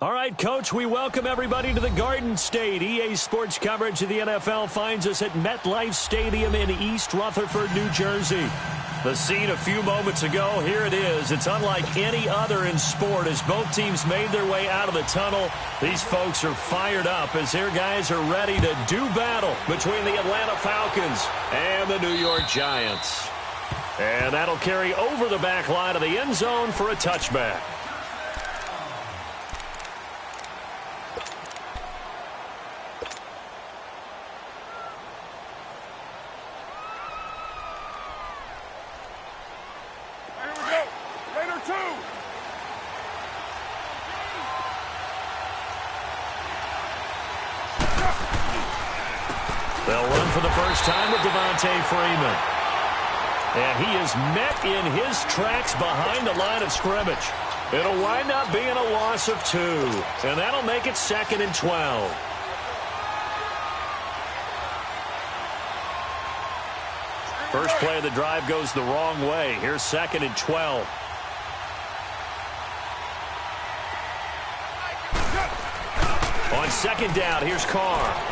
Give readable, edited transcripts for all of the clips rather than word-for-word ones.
All right, Coach, we welcome everybody to the Garden State. EA Sports coverage of the NFL finds us at MetLife Stadium in East Rutherford, New Jersey. The scene a few moments ago, here it is. It's unlike any other in sport as both teams made their way out of the tunnel. These folks are fired up as their guys are ready to do battle between the Atlanta Falcons and the New York Giants. And that'll carry over the back line of the end zone for a touchback. They'll run for the first time with Devontae Freeman. And he is met in his tracks behind the line of scrimmage. It'll wind up being a loss of 2. And that'll make it 2nd and 12. First play of the drive goes the wrong way. Here's 2nd and 12. On 2nd down, here's Carr.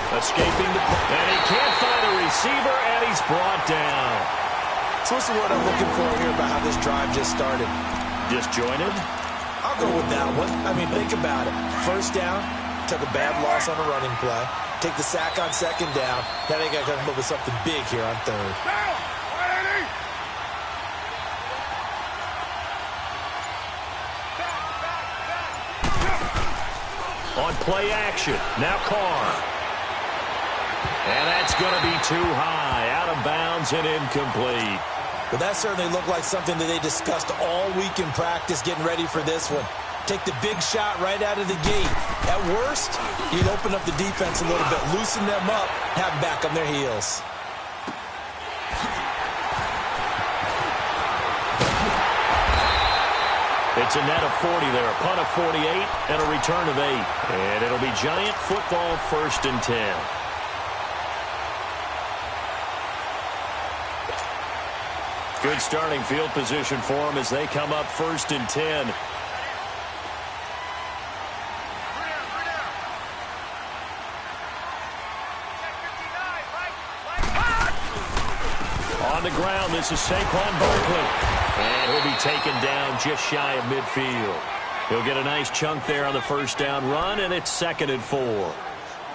Escaping the play, and he can't find a receiver, and he's brought down. So what's the word I'm looking for here about how this drive just started? Disjointed? I'll go with that one. I mean, think about it. First down, took a bad loss on a running play. Take the sack on 2nd down. Now they got to come up with something big here on 3rd. On play action, now Carr. And that's going to be too high, out of bounds and incomplete. Well, that certainly looked like something that they discussed all week in practice getting ready for this one. Take the big shot right out of the gate. At worst, you'd open up the defense a little bit, loosen them up, have them back on their heels. It's a net of 40 there, a punt of 48, and a return of 8. And it'll be Giant football 1st and 10. Good starting field position for them as they come up 1st and 10. On the ground, this is Saquon Barkley. And he'll be taken down just shy of midfield. He'll get a nice chunk there on the first down run, and it's 2nd and 4.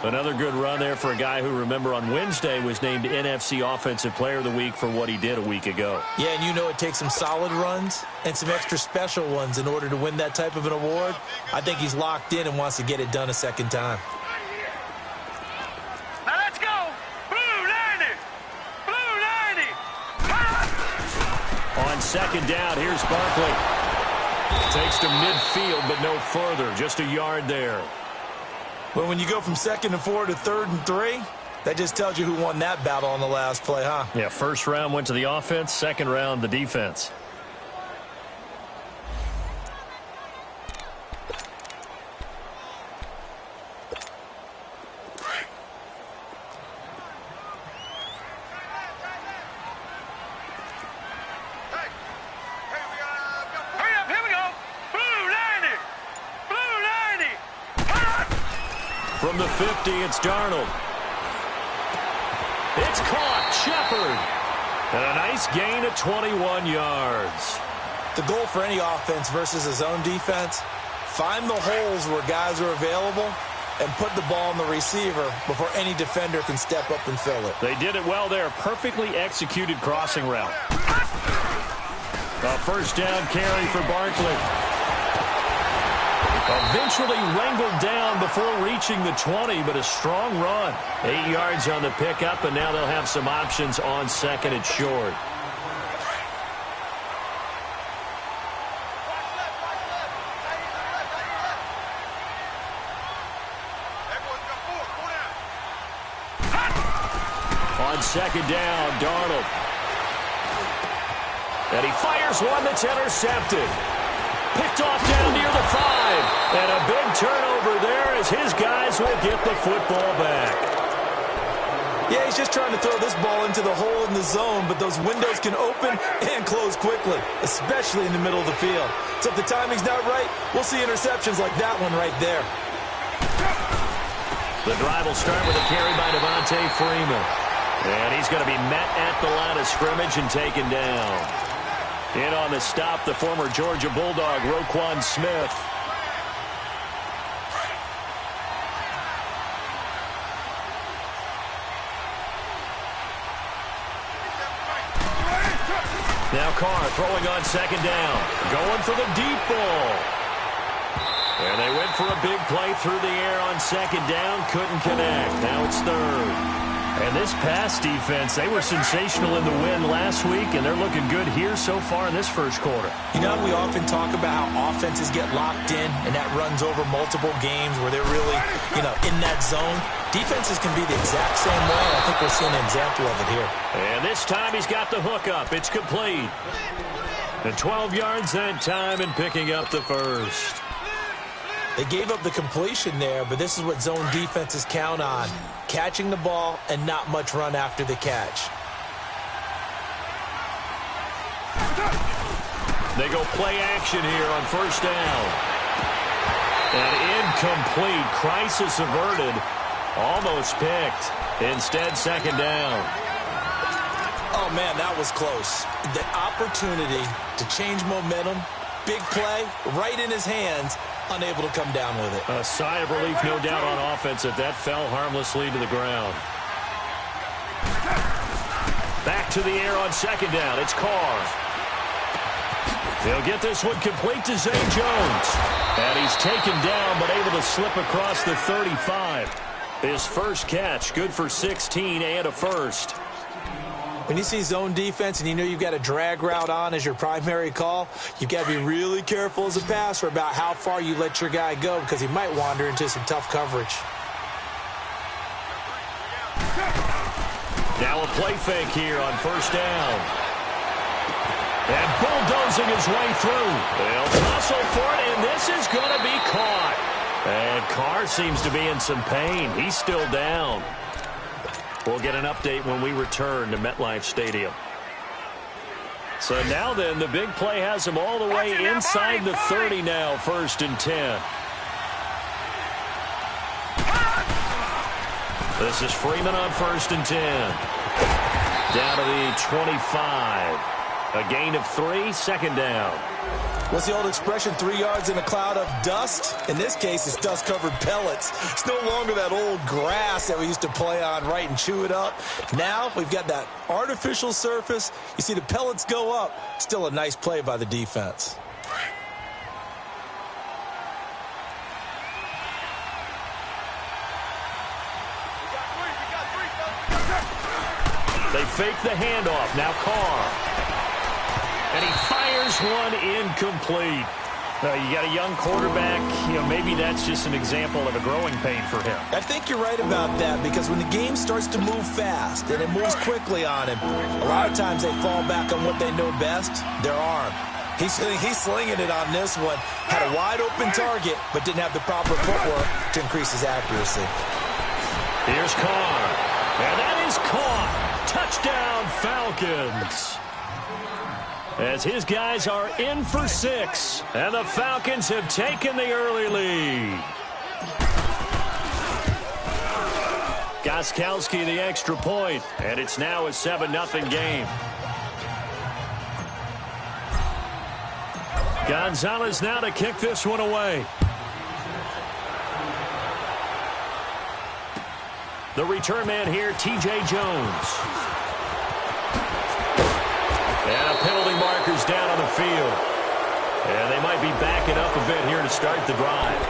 Another good run there for a guy who, remember, on Wednesday was named NFC Offensive Player of the Week for what he did a week ago. Yeah, and you know it takes some solid runs and some extra special ones in order to win that type of an award. I think he's locked in and wants to get it done a 2nd time. Now let's go! Blue 90! Blue 90! On 2nd down, here's Barkley. Takes to midfield, but no further. Just a yard there. But when you go from 2nd and 4 to 3rd and 3, that just tells you who won that battle on the last play, huh? Yeah, first round went to the offense, 2nd round the defense. From the 50, it's Darnold. It's caught, Shepard. And a nice gain of 21 yards. The goal for any offense versus a zone defense, find the holes where guys are available and put the ball in the receiver before any defender can step up and fill it. They did it well there. Perfectly executed crossing route. A first down carry for Barkley. Eventually wrangled down before reaching the 20, but a strong run. 8 yards on the pickup, and now they'll have some options on 2nd and short. On 2nd down, Darnold. And he fires one that's intercepted. Picked off down near the 5. And a big turnover there as his guys will get the football back. Yeah, he's just trying to throw this ball into the hole in the zone, but those windows can open and close quickly, especially in the middle of the field. So if the timing's not right, we'll see interceptions like that one right there. The drive will start with a carry by Devontae Freeman. And he's going to be met at the line of scrimmage and taken down. In on the stop, the former Georgia Bulldog, Roquan Smith. Now Carr throwing on second down. Going for the deep ball. And they went for a big play through the air on second down. Couldn't connect. Now it's third. And this pass defense, they were sensational in the win last week, and they're looking good here so far in this first quarter. You know, we often talk about how offenses get locked in, and that runs over multiple games where they're really, in that zone. Defenses can be the exact same way. I think we're seeing an example of it here. And this time he's got the hook up. It's complete. And 12 yards that time and picking up the first. They gave up the completion there, but this is what zone defenses count on. Catching the ball and not much run after the catch. They go play action here on first down. And incomplete. Crisis averted. Almost picked. Instead, second down. Oh, man, that was close. The opportunity to change momentum, big play, right in his hands, unable to come down with it. A sigh of relief, no doubt, on offense if that fell harmlessly to the ground. Back to the air on second down. It's Carr. He'll get this one complete to Zay Jones. And he's taken down, but able to slip across the 35. His first catch, good for 16 and a first. When you see zone defense and you know you've got a drag route on as your primary call, you've got to be really careful as a passer about how far you let your guy go because he might wander into some tough coverage. Now a play fake here on first down. And bulldozing his way through. They'll tussle for it, and this is going to be caught. And Carr seems to be in some pain. He's still down. We'll get an update when we return to MetLife Stadium. So now then, the big play has him all the way inside the 30 now, 1st and 10. This is Freeman on 1st and 10. Down to the 25. A gain of 3, second down. What's the old expression, 3 yards in a cloud of dust? In this case, it's dust-covered pellets. It's no longer that old grass that we used to play on, right, and chew it up. Now we've got that artificial surface. You see the pellets go up. Still a nice play by the defense. They fake the handoff. Now Carr. And he fires one incomplete. You got a young quarterback. Maybe that's just an example of a growing pain for him. I think you're right about that because when the game starts to move fast and it moves quickly on him, a lot of times they fall back on what they know best, their arm. He's slinging it on this one. Had a wide open target, but didn't have the proper footwork to increase his accuracy. Here's Carr. And that is caught. Touchdown, Falcons. As his guys are in for 6. And the Falcons have taken the early lead. Gostkowski the extra point. And it's now a 7-0 game. Gonzalez now to kick this one away. The return man here, T.J. Jones. And a penalty marker's down on the field. And they might be backing up a bit here to start the drive.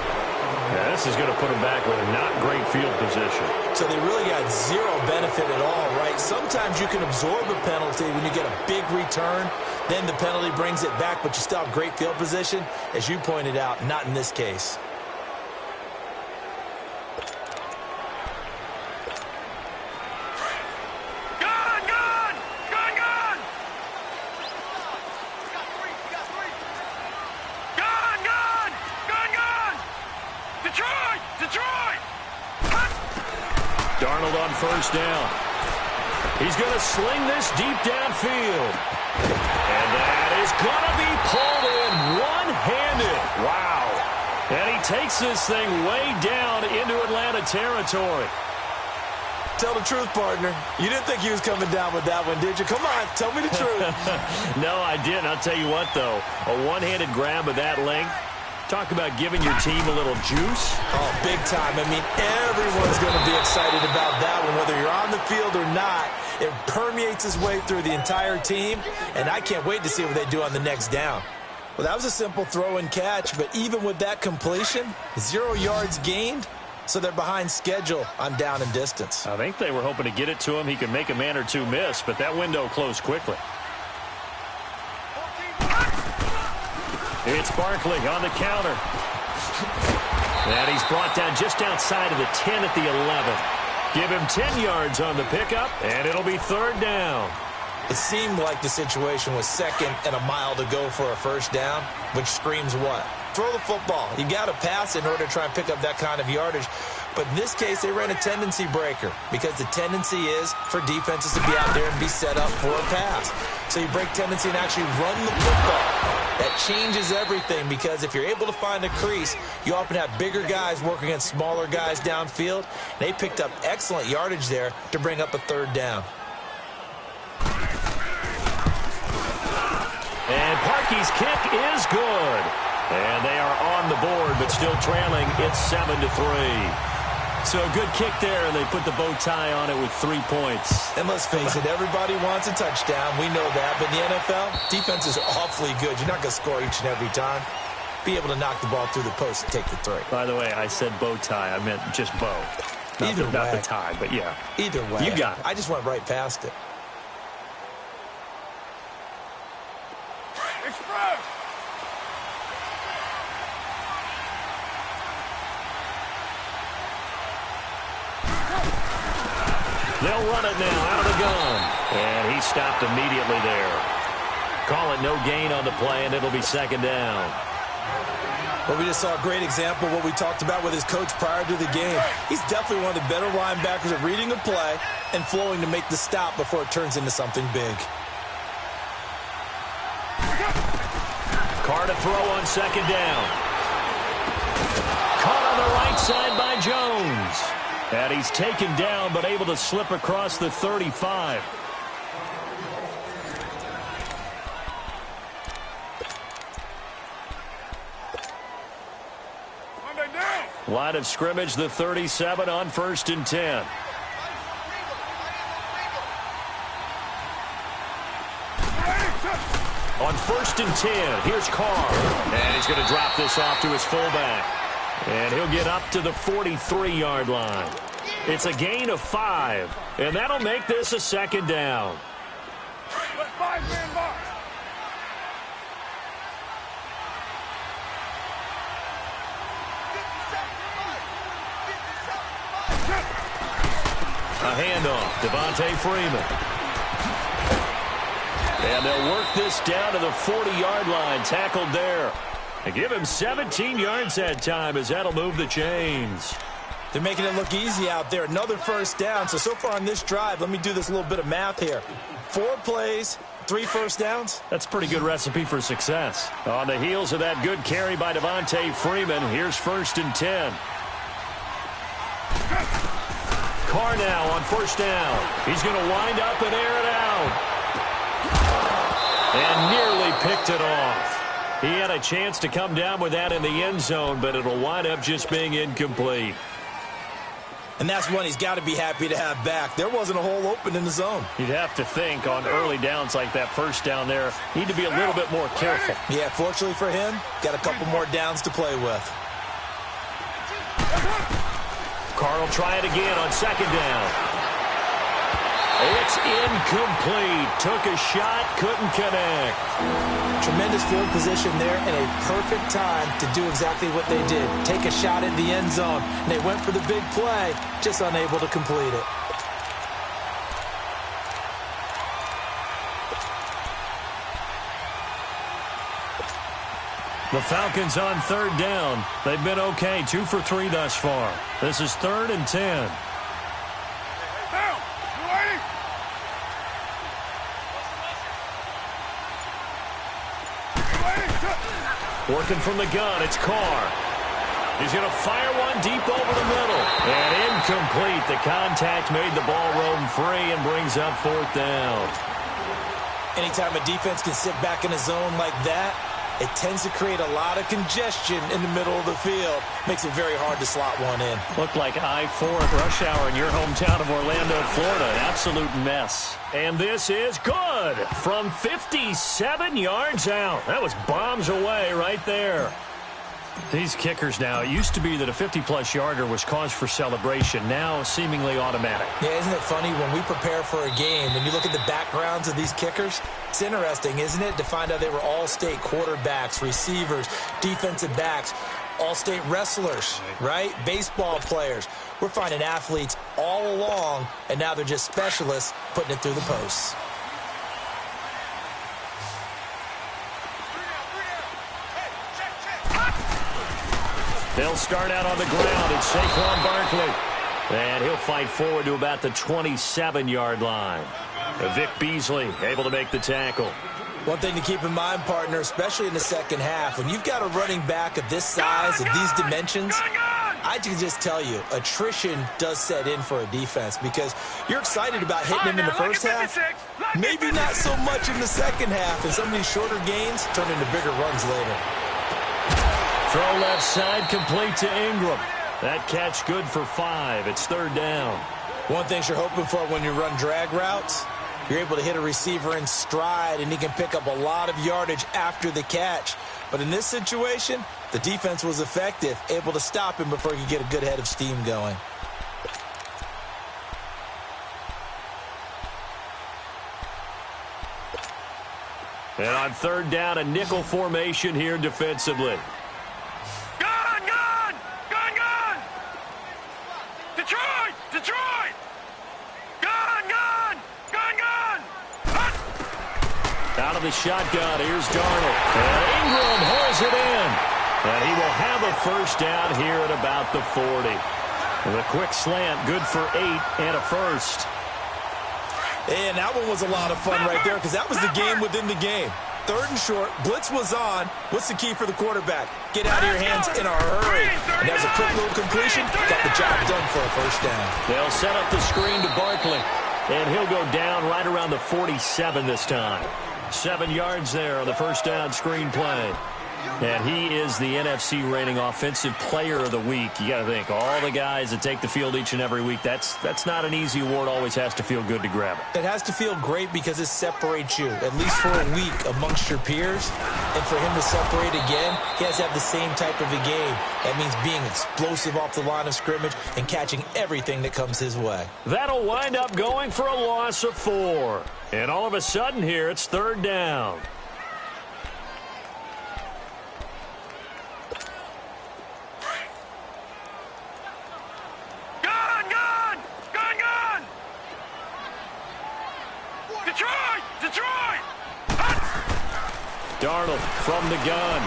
Yeah, this is going to put them back with a not great field position. So they really got zero benefit at all, right? Sometimes you can absorb a penalty when you get a big return. Then the penalty brings it back, but you still have great field position. As you pointed out, not in this case. Darnold on first down. He's going to sling this deep downfield. And that is going to be pulled in one-handed. Wow. And he takes this thing way down into Atlanta territory. Tell the truth, partner. You didn't think he was coming down with that one, did you? Come on, tell me the truth. No, I didn't. I'll tell you what, though. A one-handed grab of that length. Talk about giving your team a little juice. Oh, big time. I mean, everyone's going to be excited about that one, whether you're on the field or not. It permeates its way through the entire team, and I can't wait to see what they do on the next down. Well, that was a simple throw and catch, but even with that completion, 0 yards gained, so they're behind schedule on down and distance. I think they were hoping to get it to him. He could make a man or two miss, but that window closed quickly. It's Barkley on the counter. And he's brought down just outside of the 10 at the 11. Give him 10 yards on the pickup, and it'll be third down. It seemed like the situation was second and a mile to go for a first down, which screams what? Throw the football. You got to pass in order to try and pick up that kind of yardage. But in this case, they ran a tendency breaker because the tendency is for defenses to be out there and be set up for a pass. So you break tendency and actually run the football. That changes everything because if you're able to find a crease, you often have bigger guys working against smaller guys downfield. They picked up excellent yardage there to bring up a third down. And Parkey's kick is good. And they are on the board, but still trailing. It's 7-3. So a good kick there, and they put the bow tie on it with 3 points. And let's face it, everybody wants a touchdown. We know that. But in the NFL, defenses are awfully good. You're not going to score each and every time. Be able to knock the ball through the post and take the three. By the way, I said bow tie. I meant just bow. Not the tie, but yeah. Either way. You got it. I just went right past it. Express! They'll run it now out of the gun. And he stopped immediately there. Call it no gain on the play, and it'll be second down. But we just saw a great example of what we talked about with his coach prior to the game. He's definitely one of the better linebackers at reading the play and flowing to make the stop before it turns into something big. Carr to throw on second down. Caught on the right side by Jones. And he's taken down, but able to slip across the 35. Line of scrimmage, the 37 on 1st and 10. On 1st and 10, here's Carr. And he's going to drop this off to his fullback. And he'll get up to the 43-yard line. It's a gain of 5, and that'll make this a second down. A handoff, Devontae Freeman. And they'll work this down to the 40-yard line, tackled there. And give him 17 yards that time as that'll move the chains. They're making it look easy out there. Another first down. So far on this drive, let me do this little bit of math here. 4 plays, 3 first downs. That's a pretty good recipe for success. On the heels of that good carry by Devontae Freeman, here's 1st and 10. Carr now on 1st down. He's going to wind up and air it out. And nearly picked it off. He had a chance to come down with that in the end zone, but it'll wind up just being incomplete. And that's one he's got to be happy to have back. There wasn't a hole open in the zone. You'd have to think on early downs like that first down there, need to be a little bit more careful. Yeah, fortunately for him, got a couple more downs to play with. Carr will try it again on 2nd down. It's incomplete. Took a shot, couldn't connect. Tremendous field position there and a perfect time to do exactly what they did. Take a shot at the end zone. And they went for the big play, just unable to complete it. The Falcons on 3rd down. They've been okay, 2 for 3 thus far. This is 3rd and 10. Working from the gun, it's Carr. He's going to fire one deep over the middle. And incomplete. The contact made the ball roam free and brings up 4th down. Anytime a defense can sit back in a zone like that, it tends to create a lot of congestion in the middle of the field. Makes it very hard to slot one in. Looked like I-4 at rush hour in your hometown of Orlando, Florida. An absolute mess. And this is good from 57 yards out. That was bombs away right there. These kickers now, it used to be that a 50-plus yarder was cause for celebration. Now seemingly automatic. Yeah, isn't it funny when we prepare for a game, when you look at the backgrounds of these kickers, it's interesting, isn't it, to find out they were all-state quarterbacks, receivers, defensive backs, all-state wrestlers, right? Baseball players. We're finding athletes all along, and now they're just specialists putting it through the posts. They'll start out on the ground. It's Saquon Barkley. And he'll fight forward to about the 27-yard line. Vic Beasley able to make the tackle. One thing to keep in mind, partner, especially in the second half, when you've got a running back of this size, of these dimensions, I can just tell you, attrition does set in for a defense because you're excited about hitting him in the first half, maybe not so much in the second half, and some of these shorter gains turn into bigger runs later. Throw left side, complete to Ingram. That catch good for 5. It's 3rd down. One thing you're hoping for when you run drag routes, you're able to hit a receiver in stride, and he can pick up a lot of yardage after the catch. But in this situation, the defense was effective, able to stop him before he could get a good head of steam going. And on 3rd down, a nickel formation here defensively. Out of the shotgun, here's Darnold. And Ingram hauls it in. And he will have a 1st down here at about the 40. And a quick slant, good for 8 and a 1st. And that one was a lot of fun right there because that was the game within the game. 3rd and short, blitz was on. What's the key for the quarterback? Get out of your hands in a hurry. And that was a quick little completion. Got the job done for a 1st down. They'll set up the screen to Barkley. And he'll go down right around the 47 this time. 7 yards there on the 1st down screen play. And he is the NFC reigning offensive player of the week. You got to think, all the guys that take the field each and every week, that's not an easy award. Always has to feel good to grab it. It has to feel great because it separates you, at least for a week, amongst your peers. And for him to separate again, he has to have the same type of a game. That means being explosive off the line of scrimmage and catching everything that comes his way. That'll wind up going for a loss of 4. And all of a sudden here, it's 3rd down. Darnold from the gun.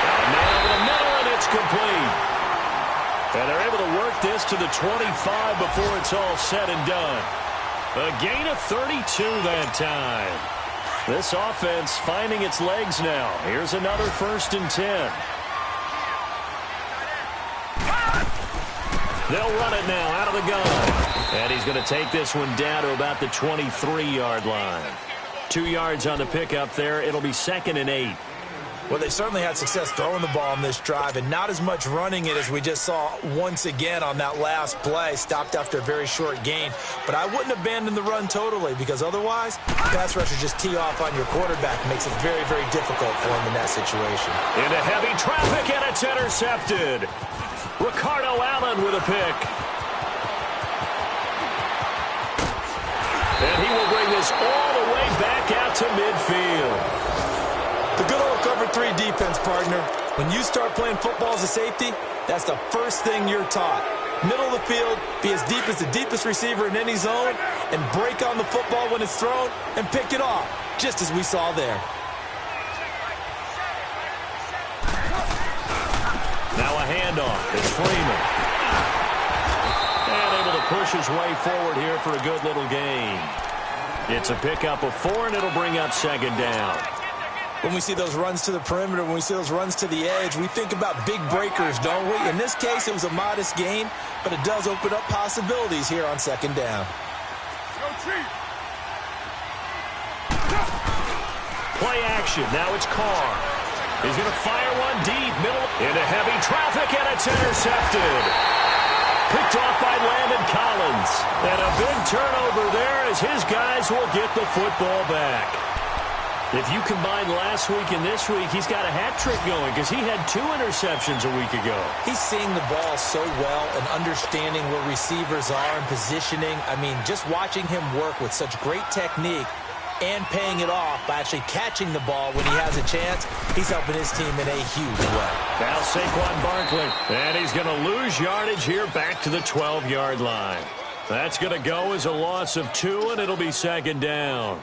And now over the middle, and it's complete. And they're able to work this to the 25 before it's all said and done. A gain of 32 that time. This offense finding its legs now. Here's another 1st and 10. They'll run it now out of the gun. And he's going to take this one down to about the 23-yard line. 2 yards on the pickup there. It'll be 2nd and 8. Well, they certainly had success throwing the ball in this drive and not as much running it as we just saw once again on that last play. Stopped after a very short gain. But I wouldn't abandon the run totally because otherwise, pass rushers just tee off on your quarterback. Makes it very, very difficult for him in that situation. Into heavy traffic, and it's intercepted. Ricardo Allen with a pick. And he will bring this all the way back out to midfield. The good old cover 3 defense, partner. When you start playing football as a safety, that's the first thing you're taught. Middle of the field, be as deep as the deepest receiver in any zone, and break on the football when it's thrown and pick it off, just as we saw there. Now a handoff. It's Freeman. And able to push his way forward here for a good little gain. It's a pickup of 4, and it'll bring up 2nd down. When we see those runs to the perimeter, when we see those runs to the edge, we think about big breakers, don't we? In this case, it was a modest gain, but it does open up possibilities here on second down. Play action. Now it's Carr. He's going to fire one deep, middle, into heavy traffic, and it's intercepted. Picked off by Landon Collins. And a big turnover there as his guys will get the football back. If you combine last week and this week, he's got a hat trick going because he had 2 interceptions a week ago. He's seeing the ball so well and understanding where receivers are and positioning. I mean, just watching him work with such great technique and paying it off by actually catching the ball when he has a chance, he's helping his team in a huge way. Now Saquon Barkley, and he's going to lose yardage here back to the 12-yard line. That's going to go as a loss of 2, and it'll be second down.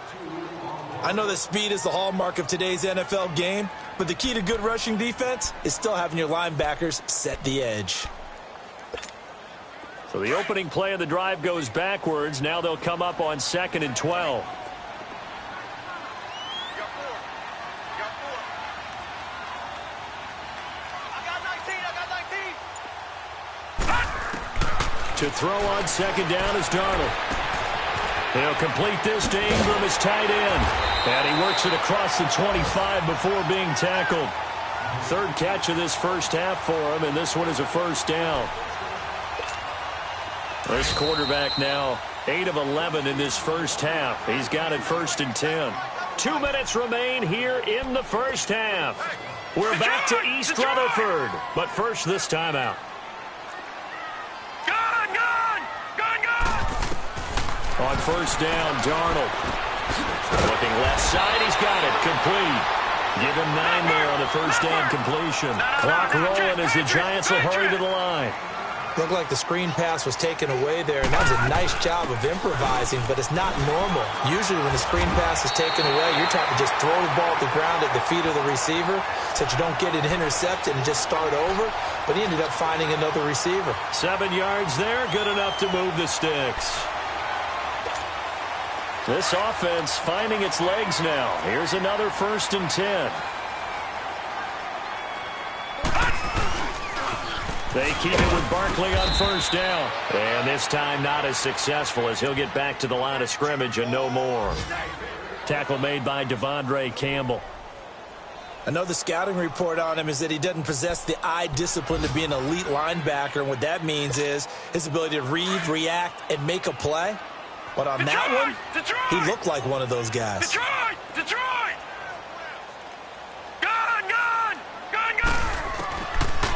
I know that speed is the hallmark of today's NFL game, but the key to good rushing defense is still having your linebackers set the edge. So the opening play of the drive goes backwards. Now they'll come up on 2nd and 12. To throw on 2nd down is Darnold. He'll complete this to Ingram as tight end. And he works it across the 25 before being tackled. 3rd catch of this first half for him, and this one is a first down. This quarterback now 8 of 11 in this first half. He's got it 1st and 10. 2 minutes remain here in the first half. We're back to East Rutherford, but first this timeout. On 1st down, Darnold. Looking left side, he's got it. Complete. Give him 9 there on the first down completion. Clock rolling as the Giants will hurry to the line. Looked like the screen pass was taken away there, and that was a nice job of improvising, but it's not normal. Usually when the screen pass is taken away, you're trying to just throw the ball at the ground at the feet of the receiver so that you don't get it intercepted and just start over, but he ended up finding another receiver. 7 yards there, good enough to move the sticks. This offense finding its legs now. Here's another 1st and 10. They keep it with Barkley on 1st down. And this time not as successful as he'll get back to the line of scrimmage and no more. Tackle made by Devondre Campbell. I know the scouting report on him is that he doesn't possess the eye discipline to be an elite linebacker. And what that means is his ability to read, react, and make a play. But on that one, he looked like one of those guys. Detroit!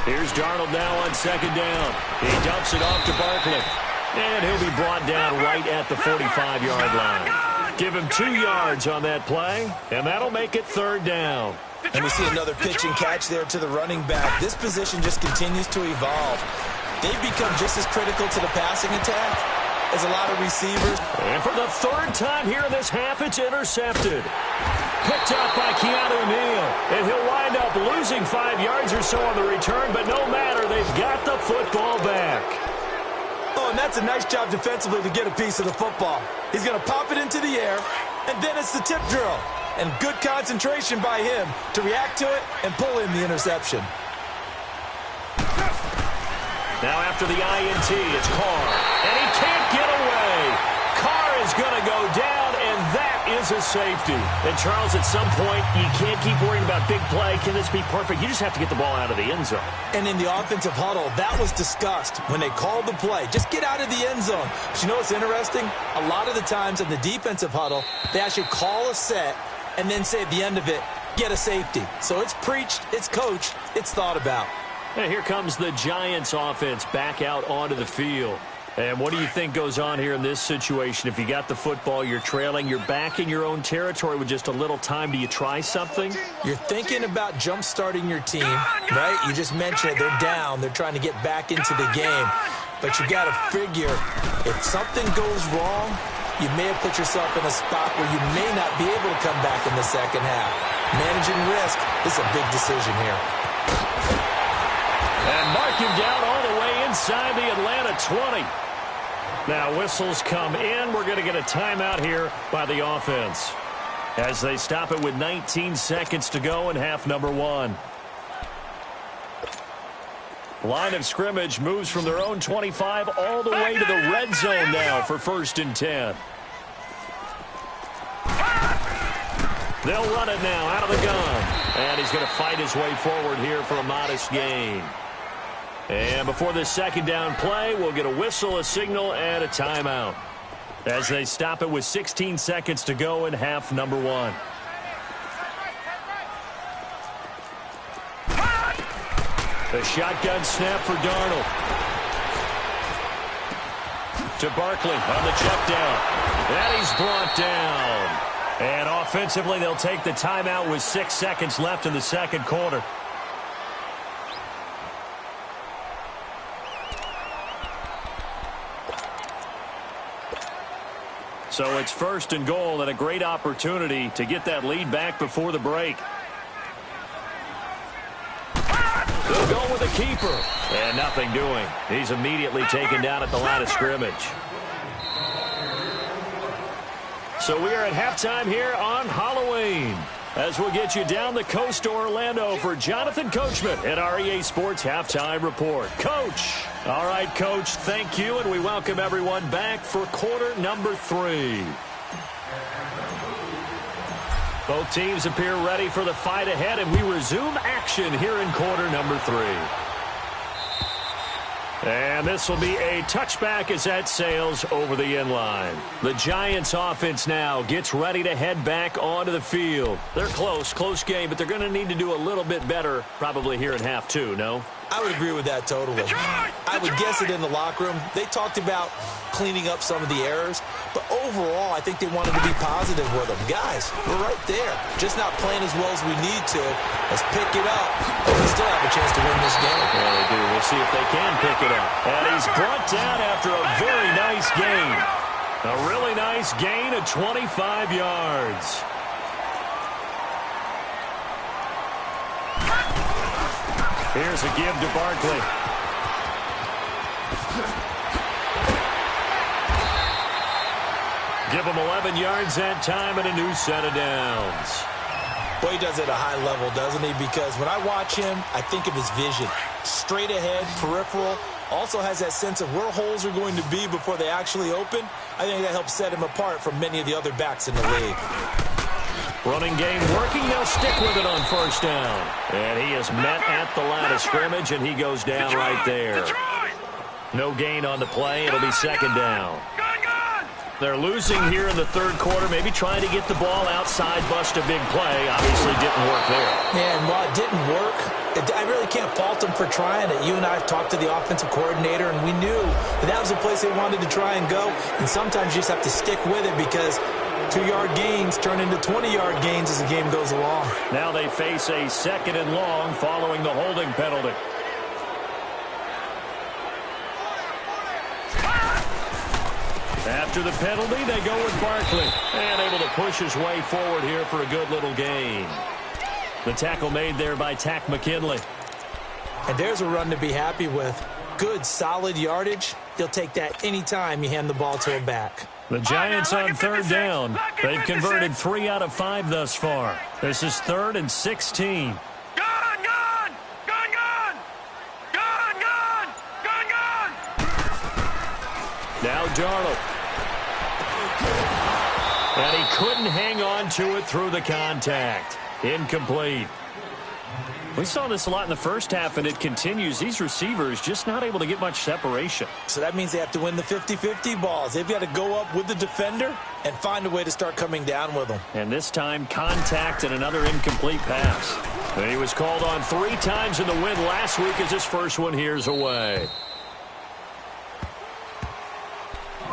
Here's Darnold now on 2nd down. He dumps it off to Barkley. And he'll be brought down right at the 45-yard line. Give him 2 yards on that play, and that'll make it 3rd down. And we see another pitch and catch there to the running back. This position just continues to evolve. They've become just as critical to the passing attack as a lot of receivers. And for the 3rd time here in this half, it's intercepted. Picked out by Keanu Neal. And he'll wind up losing 5 yards or so on the return, but no matter, they've got the football back. Oh, and that's a nice job defensively to get a piece of the football. He's going to pop it into the air, and then it's the tip drill. And good concentration by him to react to it and pull in the interception. Now after the INT, it's Carr. And he can't get away. Carr is going to go down, and that is a safety. And, Charles, at some point, you can't keep worrying about big play. Can this be perfect? You just have to get the ball out of the end zone. And in the offensive huddle, that was discussed when they called the play. Just get out of the end zone. But you know what's interesting? A lot of the times in the defensive huddle, they actually call a set and then say at the end of it, get a safety. So it's preached, it's coached, it's thought about. And here comes the Giants offense back out onto the field. And what do you think goes on here in this situation? If you got the football, you're trailing, you're back in your own territory with just a little time. Do you try something? You're thinking about jump-starting your team, right? You just mentioned it. They're down. They're trying to get back into the game. But you got to figure if something goes wrong, you may have put yourself in a spot where you may not be able to come back in the second half. Managing risk is a big decision here. And mark him down all the way inside the Atlanta 20. Now whistles come in. We're going to get a timeout here by the offense. as they stop it with 19 seconds to go in half number 1. Line of scrimmage moves from their own 25 all the way to the red zone now for 1st and 10. They'll run it now out of the gun. And he's going to fight his way forward here for a modest gain. And before this 2nd down play, we'll get a whistle, a signal, and a timeout, as they stop it with 16 seconds to go in half number 1. The shotgun snap for Darnold. To Barkley on the check down. And he's brought down. And offensively, they'll take the timeout with 6 seconds left in the 2nd quarter. So it's 1st and goal, and a great opportunity to get that lead back before the break. They'll go with the keeper. And nothing doing. He's immediately taken down at the line of scrimmage. So we are at halftime here on Halloween, as we'll get you down the coast to Orlando for Jonathan Coachman at our EA Sports Halftime Report. Coach. All right, Coach, thank you, and we welcome everyone back for quarter number 3. Both teams appear ready for the fight ahead, and we resume action here in quarter number 3. And this will be a touchback as that sails over the end line. The Giants offense now gets ready to head back onto the field. They're close game, but they're going to need to do a little bit better probably here in half 2, no? I would agree with that totally. I would guess it in the locker room. They talked about cleaning up some of the errors, but overall, I think they wanted to be positive with them. Guys, we're right there. Just not playing as well as we need to. Let's pick it up, and we still have a chance to win this game. Yeah, they do. We'll see if they can pick it up. And he's brought down after a very nice gain. A really nice gain of 25 yards. Here's a give to Barkley. Give him 11 yards that time and a new set of downs. Boy, he does it at a high level, doesn't he? Because when I watch him, I think of his vision. Straight ahead, peripheral. Also has that sense of where holes are going to be before they actually open. I think that helps set him apart from many of the other backs in the league. Running game working. They'll stick with it on 1st down. And he is met at the line of scrimmage, and he goes down right there. No gain on the play. It'll be 2nd down. They're losing here in the 3rd quarter, maybe trying to get the ball outside, bust a big play. Obviously didn't work there. Yeah, and while it didn't work, I really can't fault them for trying it. You and I have talked to the offensive coordinator, and we knew that was the place they wanted to try and go. And sometimes you just have to stick with it because 2-yard gains turn into 20-yard gains as the game goes along. Now they face a 2nd and long following the holding penalty. After the penalty, they go with Barkley. And able to push his way forward here for a good little gain. The tackle made there by Tack McKinley. And there's a run to be happy with. Good, solid yardage. He'll take that anytime you hand the ball to him back. The Giants on 3rd down. They've converted 3 out of 5 thus far. This is 3rd and 16. Now Darnold. And he couldn't hang on to it through the contact. Incomplete. We saw this a lot in the 1st half, and it continues. These receivers just not able to get much separation. So that means they have to win the 50-50 balls. They've got to go up with the defender and find a way to start coming down with them. And this time, contact and another incomplete pass. And he was called on 3 times in the win last week as his first one here's away.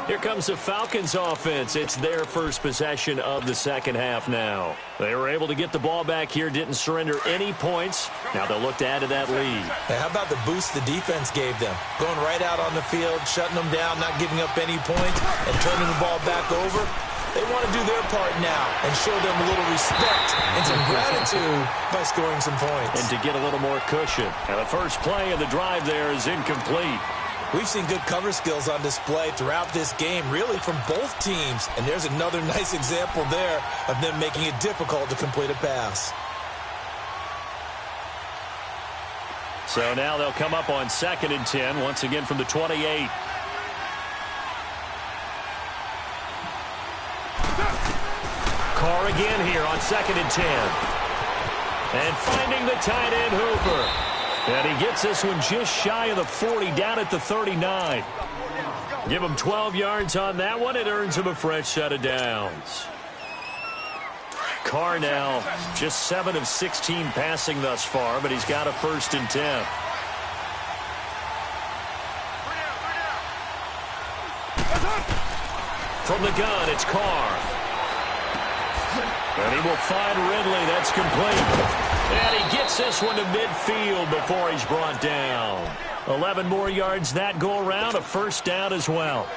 Here comes the Falcons offense. It's their first possession of the 2nd half now. They were able to get the ball back here, didn't surrender any points. Now they'll look to add to that lead. Hey, how about the boost the defense gave them? Going right out on the field, shutting them down, not giving up any points, and turning the ball back over. They want to do their part now and show them a little respect and some gratitude by scoring some points. And to get a little more cushion. And the first play of the drive there is incomplete. We've seen good cover skills on display throughout this game, really from both teams. And there's another nice example there of them making it difficult to complete a pass. So now they'll come up on 2nd and 10, once again from the 28. Carr again here on 2nd and 10. And finding the tight end Hooper. And he gets this one just shy of the 40, down at the 39. Give him 12 yards on that one. It earns him a fresh set of downs. Carr now just 7 of 16 passing thus far, but he's got a 1st and 10. From the gun, it's Carr. And he will find Ridley. That's complete. And he gets this one to midfield before he's brought down. 11 more yards that go around, a 1st down as well.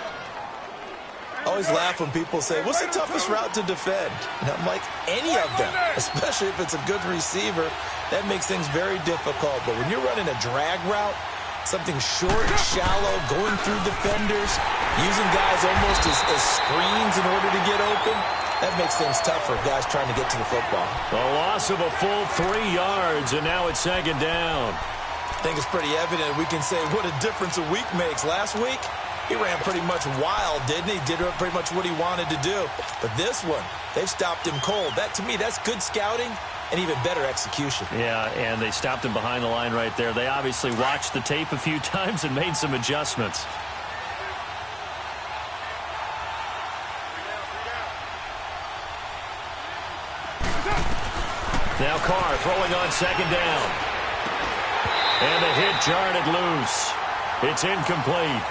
I always laugh when people say, what's the toughest route to defend? And I'm like, any of them, especially if it's a good receiver. That makes things very difficult. But when you're running a drag route, something short, shallow, going through defenders, using guys almost as screens in order to get open, that makes things tough for guys trying to get to the football. A loss of a full 3 yards, and now it's 2nd down. I think it's pretty evident. We can say what a difference a week makes. Last week, he ran pretty much wild, didn't he? Did pretty much what he wanted to do. But this one, they've stopped him cold. That, to me, that's good scouting and even better execution. Yeah, and they stopped him behind the line right there. They obviously watched the tape a few times and made some adjustments. Now Carr throwing on 2nd down. And the hit jarred it loose. It's incomplete.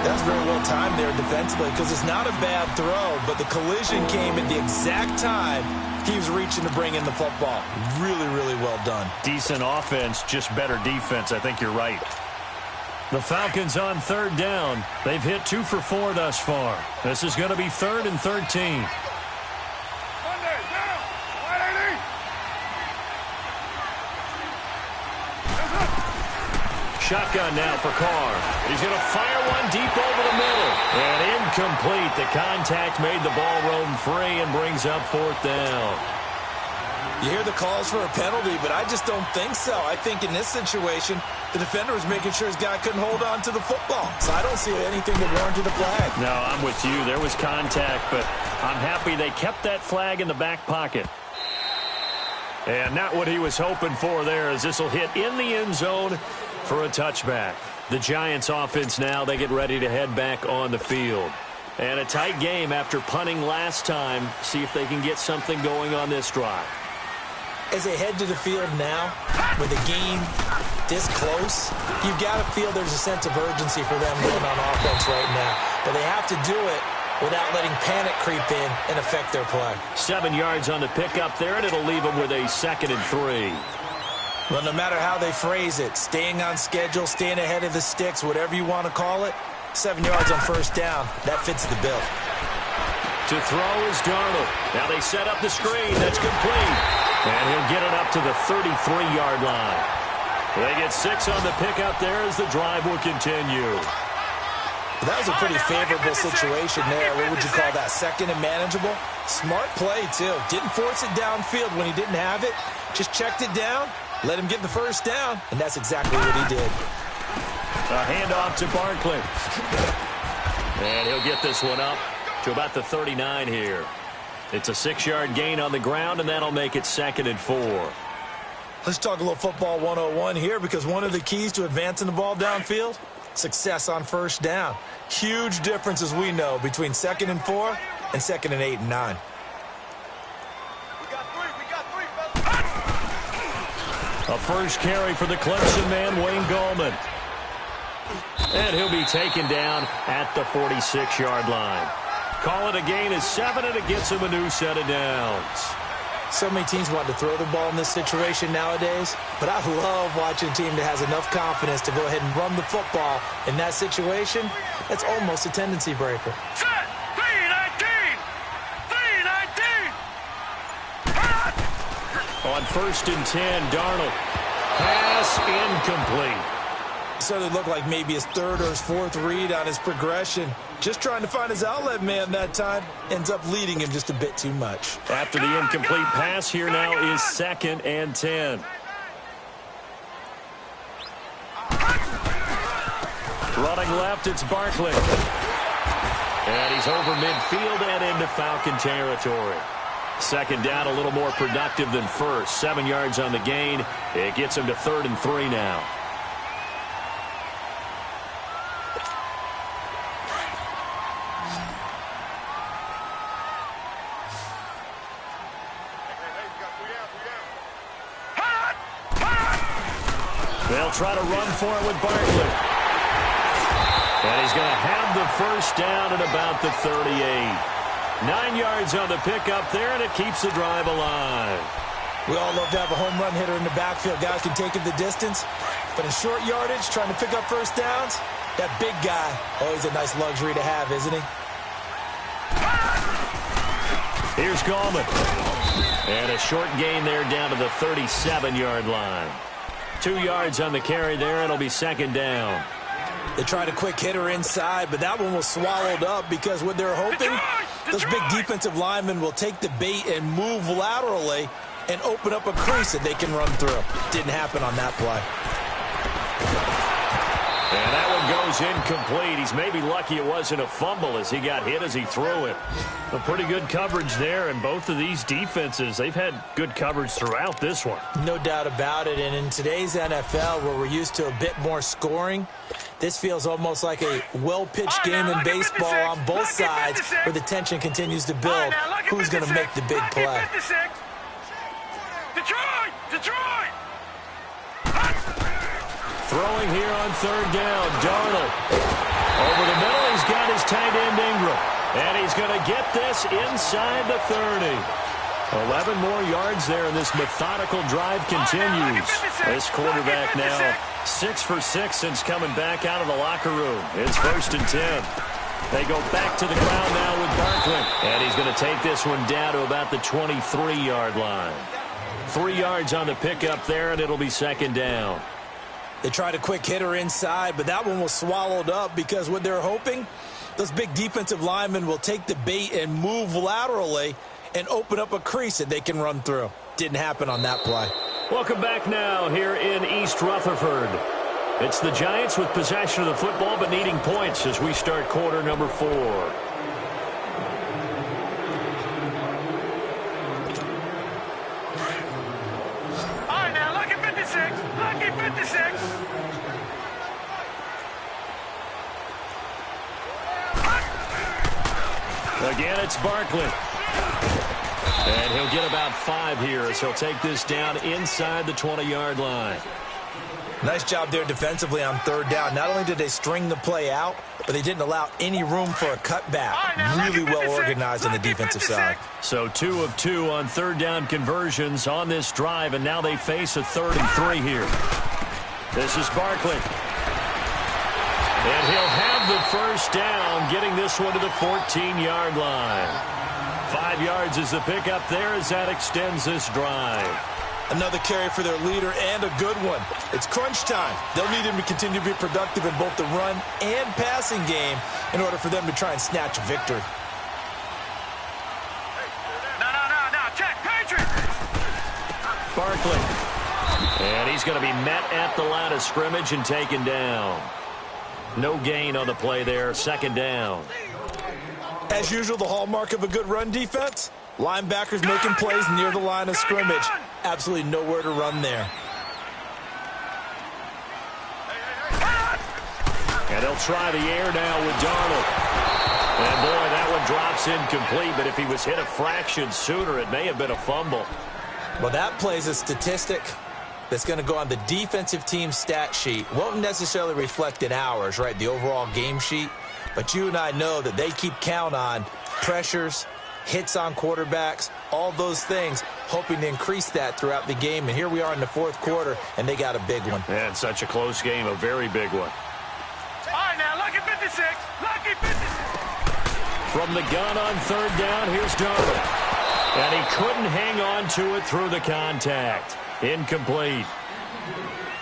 That's very well timed there defensively because it's not a bad throw, but the collision came at the exact time he was reaching to bring in the football. Really, really well done. Decent offense, just better defense. I think you're right. The Falcons on 3rd down. They've hit 2 for 4 thus far. This is going to be 3rd and 13. Shotgun now for Carr. He's going to fire one deep over the middle. And incomplete. The contact made the ball roam free and brings up 4th down. You hear the calls for a penalty, but I just don't think so. I think in this situation, the defender was making sure his guy couldn't hold on to the football. So I don't see anything that warranted a flag. No, I'm with you. There was contact, but I'm happy they kept that flag in the back pocket. And not what he was hoping for there, as this will hit in the end zone for a touchback. The Giants offense now, they get ready to head back on the field. And a tight game after punting last time. See if they can get something going on this drive. As they head to the field now, with the game this close, you've got to feel there's a sense of urgency for them going on offense right now. But they have to do it without letting panic creep in and affect their play. 7 yards on the pickup there, and it'll leave them with a 2nd and 3. Well, no matter how they phrase it, staying on schedule, staying ahead of the sticks, whatever you want to call it, 7 yards on 1st down, that fits the bill. To throw is Darnold. Now they set up the screen. That's complete. And he'll get it up to the 33-yard line. They get 6 on the pickup there as the drive will continue. That was a pretty favorable situation there. What would you call that? 2nd and manageable? Smart play, too. Didn't force it downfield when he didn't have it. Just checked it down, let him get the 1st down, and that's exactly what he did. A handoff to Barkley. And he'll get this one up to about the 39 here. It's a 6-yard gain on the ground, and that'll make it 2nd and 4. Let's talk a little football 101 here, because one of the keys to advancing the ball downfield, success on 1st down. Huge difference, as we know, between 2nd and 4 and 2nd and 8 and 9. A first carry for the Clemson man, Wayne Gallman. And he'll be taken down at the 46-yard line. Call it a gain of 7, and it gets him a new set of downs. So many teams want to throw the ball in this situation nowadays, but I love watching a team that has enough confidence to go ahead and run the football. In that situation, that's almost a tendency breaker. Set! 3-19! 3-19! On 1st and 10, Darnold. Pass incomplete. Certainly looked like maybe his third or his fourth read on his progression. Just trying to find his outlet man that time. Ends up leading him just a bit too much. After the incomplete pass, here now is 2nd and 10. Running left, it's Barkley. And he's over midfield and into Falcon territory. 2nd down, a little more productive than first. 7 yards on the gain. It gets him to 3rd and 3 now. They'll try to run for it with Barkley. And he's going to have the first down at about the 38. 9 yards on the pickup there, and it keeps the drive alive. We all love to have a home run hitter in the backfield. Guys can take it the distance. But in short yardage, trying to pick up first downs, that big guy, always a nice luxury to have, isn't he? Here's Gallman. And a short gain there down to the 37-yard line. 2 yards on the carry there. It'll be 2nd down. They tried a quick hitter inside, but that one was swallowed up because what they're hoping, those big defensive linemen will take the bait and move laterally and open up a crease that they can run through. Didn't happen on that play. And that one goes incomplete. He's maybe lucky it wasn't a fumble as he got hit as he threw it. A pretty good coverage there, and both of these defenses, they've had good coverage throughout this one. No doubt about it, and in today's NFL, where we're used to a bit more scoring, this feels almost like a well-pitched game in baseball on both sides where the tension continues to build. Who's going to make the big play? Detroit! Throwing here on 3rd down, Darnold. Over the middle, he's got his tight end Ingram. And he's going to get this inside the 30. 11 more yards there, and this methodical drive continues. This quarterback now 6 for 6 since coming back out of the locker room. It's 1st and 10. They go back to the ground now with Barkley. And he's going to take this one down to about the 23-yard line. 3 yards on the pickup there, and it'll be 2nd down. They tried a quick hitter inside, but that one was swallowed up because what they're hoping, those big defensive linemen will take the bait and move laterally and open up a crease that they can run through. Didn't happen on that play. Welcome back now here in East Rutherford. It's the Giants with possession of the football but needing points as we start quarter number 4. All right, now, lucky 56. Lucky 56. Again, it's Barkley. And he'll get about 5 here as he'll take this down inside the 20-yard line. Nice job there defensively on 3rd down. Not only did they string the play out, but they didn't allow any room for a cutback. Really well organized on the defensive side. So 2 of 2 on 3rd down conversions on this drive, and now they face a 3rd and 3 here. This is Barkley. And he'll have the first down, getting this one to the 14-yard line. 5 yards is the pickup there as that extends this drive. Another carry for their leader and a good one. It's crunch time. They'll need him to continue to be productive in both the run and passing game in order for them to try and snatch a victory. No. Check, Patriots. Barkley. And he's going to be met at the line of scrimmage and taken down. No gain on the play there. 2nd down. As usual, the hallmark of a good run defense, linebackers making plays near the line of scrimmage. Absolutely nowhere to run there. And they'll try the air now with Darnold. And boy, that one drops incomplete, but if he was hit a fraction sooner, it may have been a fumble. Well, that plays a statistic that's going to go on the defensive team stat sheet. Won't necessarily reflect in ours, right, the overall game sheet. But you and I know that they keep count on pressures, hits on quarterbacks, all those things, hoping to increase that throughout the game. And here we are in the 4th quarter, and they got a big one. And such a close game, a very big one. All right, now, lucky 56. Lucky 56. From the gun on 3rd down, here's Darnold. And he couldn't hang on to it through the contact. Incomplete.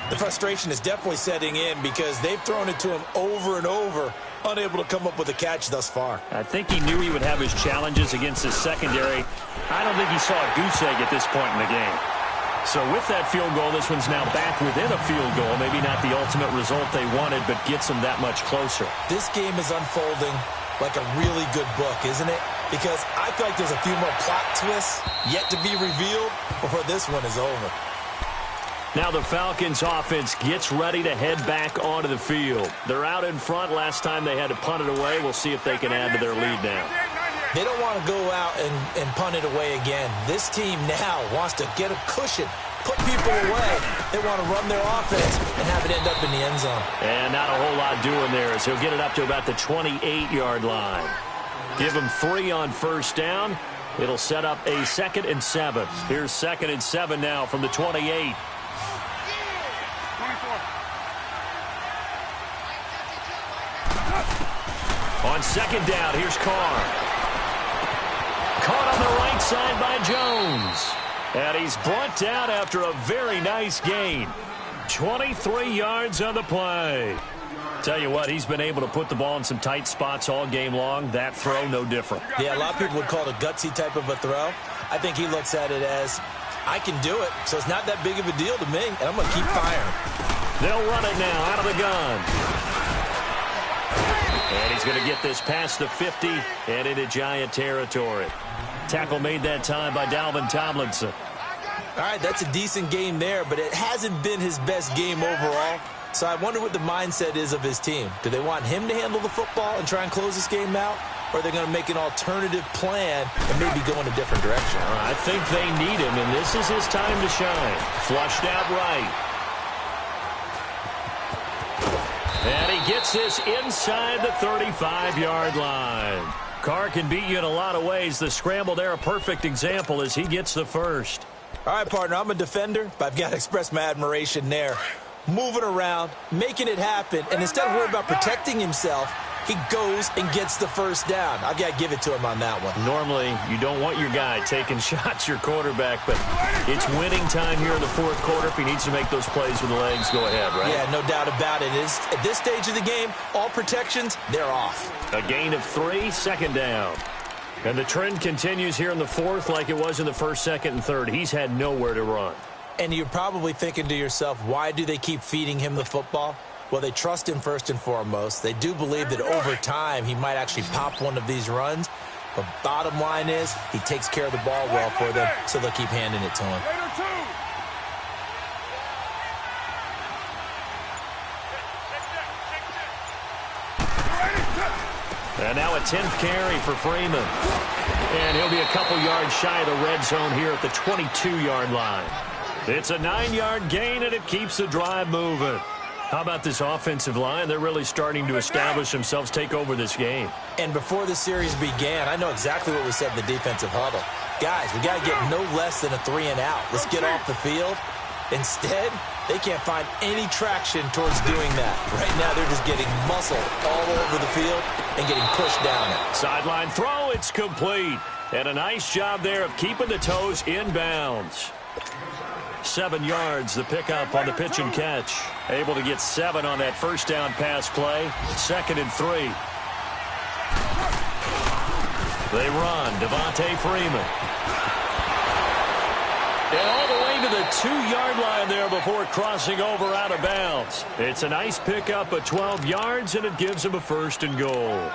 The frustration is definitely setting in because they've thrown it to him over and over, unable to come up with a catch thus far. I think he knew he would have his challenges against his secondary. I don't think he saw a goose egg at this point in the game. So with that field goal, this one's now back within a field goal. Maybe not the ultimate result they wanted, but gets them that much closer. This game is unfolding like a really good book, isn't it? Because I feel like there's a few more plot twists yet to be revealed before this one is over. Now the Falcons offense gets ready to head back onto the field. They're out in front. Last time they had to punt it away. We'll see if they can add to their lead now. They don't want to go out and punt it away again. This team now wants to get a cushion, put people away. They want to run their offense and have it end up in the end zone. And not a whole lot doing there as he'll get it up to about the 28-yard line. Give him 3 on first down. It'll set up a 2nd and 7. Here's 2nd and 7 now from the 28. On 2nd down, here's Carr. Caught on the right side by Jones. And he's brought down after a very nice gain. 23 yards on the play. Tell you what, he's been able to put the ball in some tight spots all game long. That throw, no different. Yeah, a lot of people would call it a gutsy type of a throw. I think he looks at it as, I can do it, so it's not that big of a deal to me, and I'm going to keep firing. They'll run it now out of the gun. And he's going to get this past the 50 and into Giant territory. Tackle made that time by Dalvin Tomlinson. All right, that's a decent game there, but it hasn't been his best game overall. So I wonder what the mindset is of his team. Do they want him to handle the football and try and close this game out? Or are they going to make an alternative plan and maybe go in a different direction? I think they need him, and this is his time to shine. Flushed out right. And he gets this inside the 35-yard line. Carr can beat you in a lot of ways. The scramble there, a perfect example as he gets the first. All right, partner, I'm a defender, but I've got to express my admiration there. Moving around, making it happen, and instead of worrying about protecting himself, he goes and gets the first down. I've got to give it to him on that one. Normally, you don't want your guy taking shots, your quarterback, but it's winning time here in the fourth quarter. If he needs to make those plays with the legs, go ahead, right? Yeah, no doubt about it. At this stage of the game, all protections, they're off. A gain of 3, 2nd down. And the trend continues here in the fourth like it was in the first, second, and third. He's had nowhere to run. And you're probably thinking to yourself, why do they keep feeding him the football? Well, they trust him first and foremost. They do believe that over time he might actually pop one of these runs. But bottom line is he takes care of the ball well for them, so they'll keep handing it to him. And now a 10th carry for Freeman. And he'll be a couple yards shy of the red zone here at the 22-yard line. It's a 9-yard gain, and it keeps the drive moving. How about this offensive line? They're really starting to establish themselves, take over this game. And before the series began, I know exactly what we said in the defensive huddle. Guys, we got to get no less than a 3-and-out. Let's get off the field. Instead, they can't find any traction towards doing that. Right now, they're just getting muscle all over the field and getting pushed down it. Sideline throw, it's complete. And a nice job there of keeping the toes in bounds. 7 yards, the pickup on the pitch and catch. Able to get 7 on that first down pass play. 2nd and 3. They run. Devontae Freeman. And all the way to the 2-yard line there before crossing over out of bounds. It's a nice pickup of 12 yards, and it gives him a 1st and goal.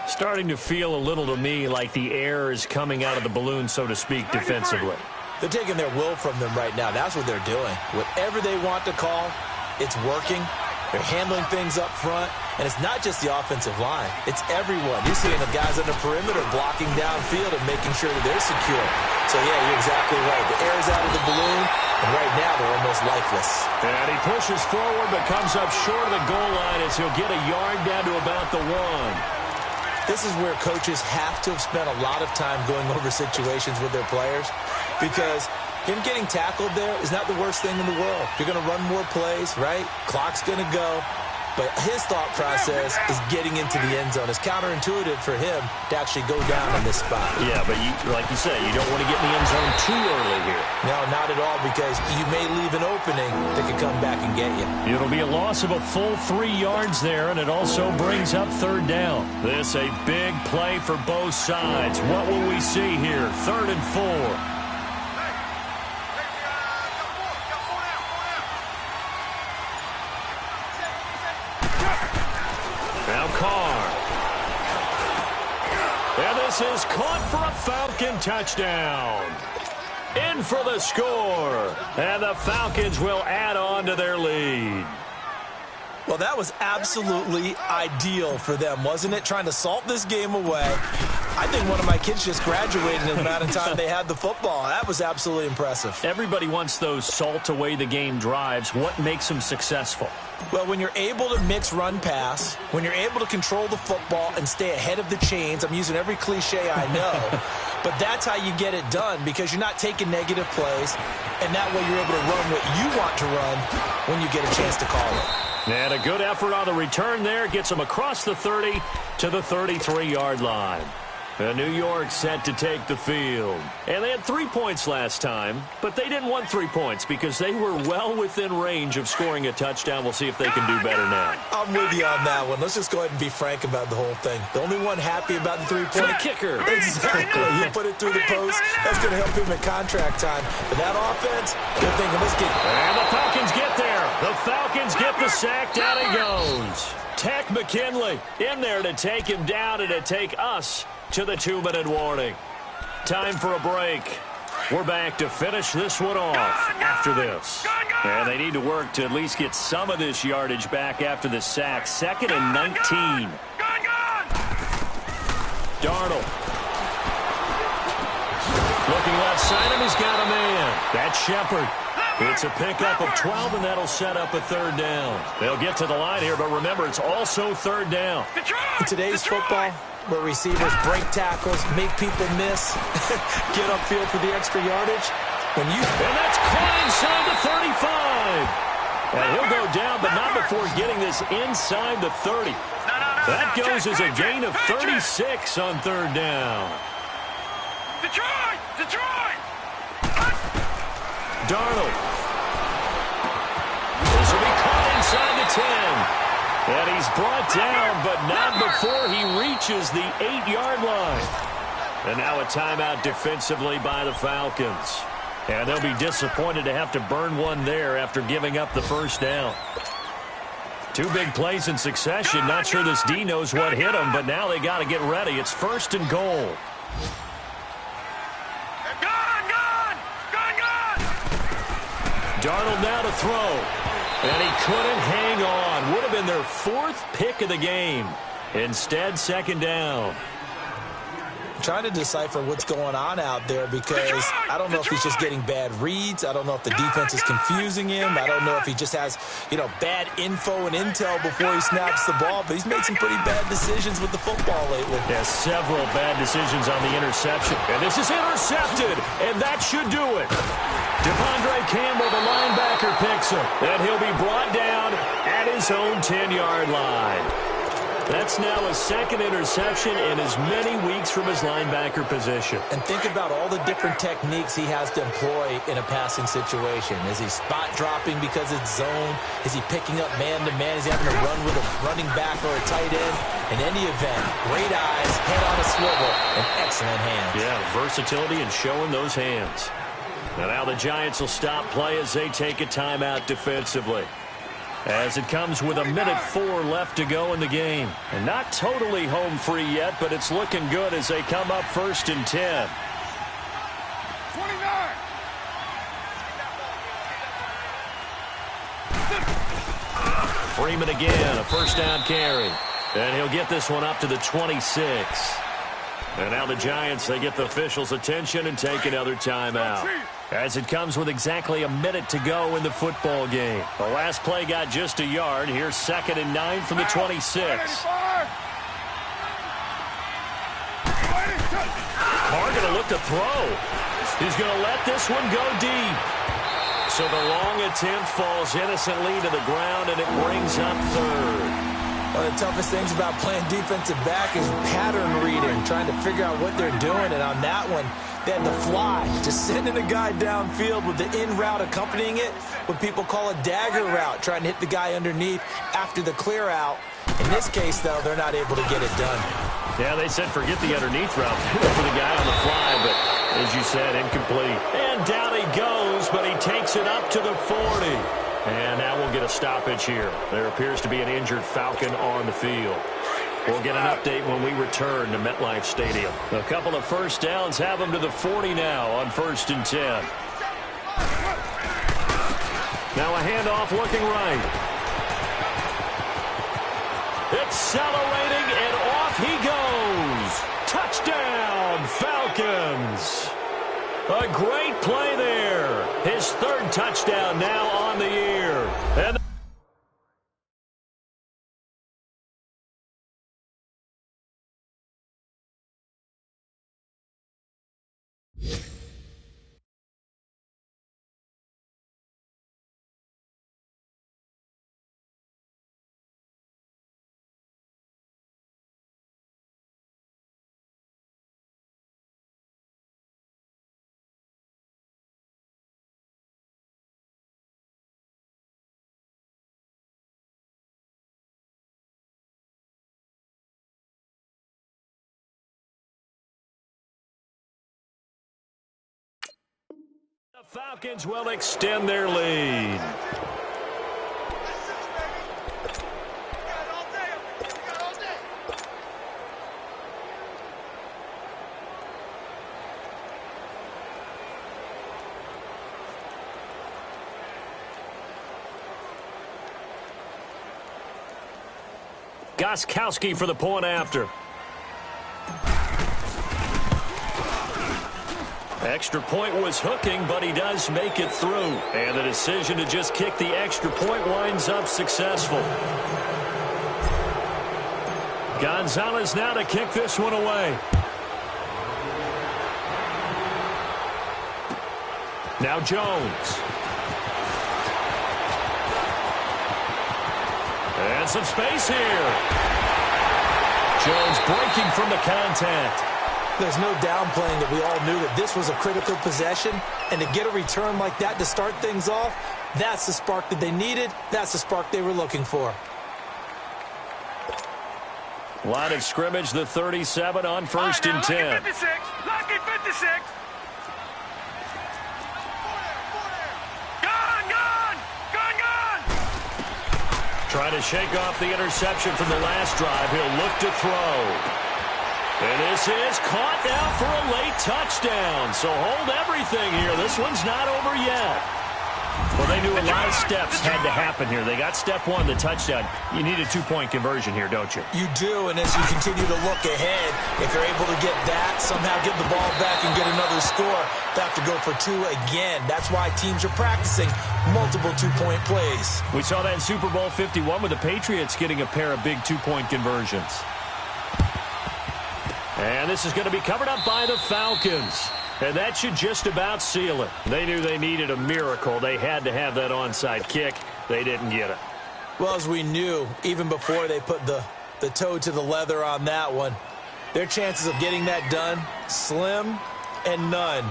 Starting to feel a little to me like the air is coming out of the balloon, so to speak, defensively. They're taking their will from them right now. That's what they're doing. Whatever they want to call, it's working. They're handling things up front. And it's not just the offensive line. It's everyone. You're seeing the guys on the perimeter blocking downfield and making sure that they're secure. So, yeah, you're exactly right. The air's out of the balloon, and right now they're almost lifeless. And he pushes forward but comes up short of the goal line as he'll get a yard down to about the 1. This is where coaches have to have spent a lot of time going over situations with their players, because him getting tackled there is not the worst thing in the world. You're going to run more plays, right? Clock's going to go. But his thought process is getting into the end zone. It's counterintuitive for him to actually go down in this spot. Yeah, but like you say, you don't want to get in the end zone too early here. No, not at all, because you may leave an opening that could come back and get you. It'll be a loss of a full 3 yards there, and it also brings up third down. This a big play for both sides. What will we see here? 3rd and 4. Now Carr. And this is caught for a Falcon touchdown. In for the score. And the Falcons will add on to their lead. Well, that was absolutely ideal for them, wasn't it? Trying to salt this game away. I think one of my kids just graduated in the amount of time they had the football. That was absolutely impressive. Everybody wants those salt away the game drives. What makes them successful? Well, when you're able to mix run-pass, when you're able to control the football and stay ahead of the chains, I'm using every cliche I know, but that's how you get it done, because you're not taking negative plays, and that way you're able to run what you want to run when you get a chance to call it. And a good effort on the return there. Gets them across the 30 to the 33-yard line. New York set to take the field. And they had 3 points last time, but they didn't want 3 points because they were well within range of scoring a touchdown. We'll see if they can do better now. I'm with you on that one. Let's just go ahead and be frank about the whole thing. The only one happy about the three-point The kicker. Exactly. You put it through the post. That's going to help him at contract time. But that offense, they're thinking, let's get... And the Falcons get there. The Falcons get the sack. Down he goes. Tech McKinley in there to take him down and to take us to the 2-minute warning. Time for a break. We're back to finish this one off after this. And they need to work to at least get some of this yardage back after the sack. 2nd and 19. Darnold. Looking left side him, he's got a man. That's Shepard. It's a pickup of 12, and that'll set up a 3rd down. They'll get to the line here, but remember, it's also 3rd down. In today's football, where receivers break tackles, make people miss, get upfield for the extra yardage. And that's caught inside the 35. And he'll go down, but not before getting this inside the 30. That goes as a gain of 36 on 3rd down. Detroit! Darnold. This will be caught inside the 10. And he's brought down, but not before he reaches the 8-yard line. And now a timeout defensively by the Falcons. And they'll be disappointed to have to burn one there after giving up the 1st down. 2 big plays in succession. Not sure this D knows what hit him, but now they got to get ready. It's 1st and goal. Darnold now to throw. And he couldn't hang on. Would have been their 4th pick of the game. Instead, 2nd down. I'm trying to decipher what's going on out there, because I don't know if he's just getting bad reads. I don't know if the defense is confusing him. I don't know if he just has, bad info and intel before he snaps the ball. But he's made some pretty bad decisions with the football lately. Yeah, several bad decisions on the interception. And this is intercepted, and that should do it. Devondre Campbell, the linebacker, picks him. And he'll be brought down at his own 10-yard line. That's now a 2nd interception in as many weeks from his linebacker position. And think about all the different techniques he has to employ in a passing situation. Is he spot dropping because it's zone? Is he picking up man-to-man? Is he having to run with a running back or a tight end? In any event, great eyes, head on a swivel, and excellent hands. Yeah, versatility and showing those hands. And now the Giants will stop play as they take a timeout defensively. As it comes with 1:04 left to go in the game. And not totally home free yet, but it's looking good as they come up 1st and 10. 29. Freeman again, a 1st down carry. And he'll get this one up to the 26. And now the Giants, they get the officials' attention and take another timeout. As it comes with exactly a minute to go in the football game. The last play got just a yard. Here's 2nd and 9 from the 26. Carr going to look to throw. He's going to let this one go deep. So the long attempt falls innocently to the ground, and it brings up third. One of the toughest things about playing defensive back is pattern reading, trying to figure out what they're doing. And on that one, they had the fly, just sending a guy downfield with the in route accompanying it, what people call a dagger route, trying to hit the guy underneath after the clear out. In this case, though, they're not able to get it done. Yeah, they said forget the underneath route for the guy on the fly, but as you said, incomplete. And down he goes, but he takes it up to the 40. And now we'll get a stoppage here. There appears to be an injured Falcon on the field. We'll get an update when we return to MetLife Stadium. A couple of first downs have them to the 40 now on 1st and 10. Now a handoff looking right. Accelerating, and off he goes. Touchdown, Falcons. A great play there. His 3rd touchdown now on the year. And the Falcons will extend their lead. Gostkowski for the point after. Extra point was hooking, but he does make it through. And the decision to just kick the extra point winds up successful. Gonzalez now to kick this one away. Now Jones. And some space here. Jones breaking from the contact. There's no downplaying that we all knew that this was a critical possession, and to get a return like that to start things off, that's the spark that they needed. That's the spark they were looking for. Line of scrimmage, the 37 on 1st and 10. Lucky 56. Lucky 56. Trying to shake off the interception from the last drive. He'll look to throw. And this is caught now for a late touchdown. So hold everything here. This one's not over yet. Well, they knew a lot of steps had to happen here. They got step 1, the touchdown. You need a 2-point conversion here, don't you? You do, and as you continue to look ahead, if you're able to get that, somehow get the ball back and get another score, they have to go for 2 again. That's why teams are practicing multiple 2-point plays. We saw that in Super Bowl 51 with the Patriots getting a pair of big 2-point conversions. And this is going to be covered up by the Falcons. And that should just about seal it. They knew they needed a miracle. They had to have that onside kick. They didn't get it. Well, as we knew, even before they put the toe to the leather on that one, their chances of getting that done, slim and none.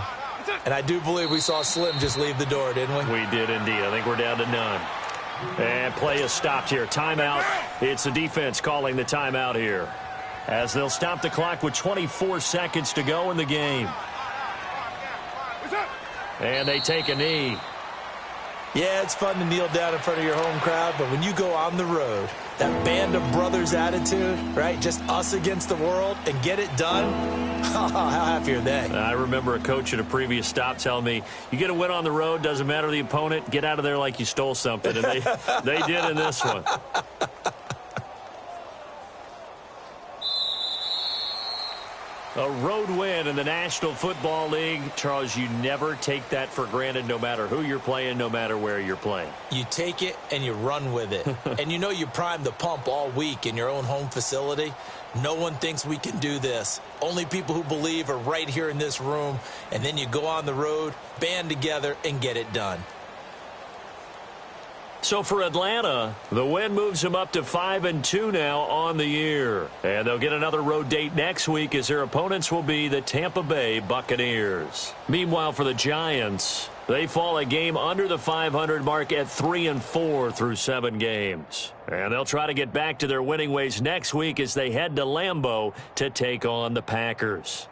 And I do believe we saw Slim just leave the door, didn't we? We did indeed. I think we're down to none. And play is stopped here. Timeout. It's the defense calling the timeout here, as they'll stop the clock with 24 seconds to go in the game. And they take a knee. Yeah, it's fun to kneel down in front of your home crowd, but when you go on the road, that band of brothers attitude, right, just us against the world, and get it done, how happy are they? I remember a coach at a previous stop telling me, you get a win on the road, doesn't matter the opponent, get out of there like you stole something. And they did in this one. A road win in the National Football League. Charles, you never take that for granted, no matter who you're playing, no matter where you're playing. You take it and you run with it. And you know you primed the pump all week in your own home facility. No one thinks we can do this. Only people who believe are right here in this room. And then you go on the road, band together, and get it done. So for Atlanta, the win moves them up to 5-2 now on the year. And they'll get another road date next week as their opponents will be the Tampa Bay Buccaneers. Meanwhile, for the Giants, they fall a game under the 500 mark at 3-4 through 7 games. And they'll try to get back to their winning ways next week as they head to Lambeau to take on the Packers.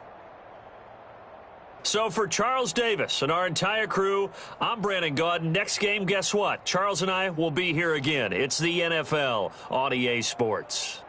So for Charles Davis and our entire crew, I'm Brandon Gaudin. Next game, guess what? Charles and I will be here again. It's the NFL on EA Sports.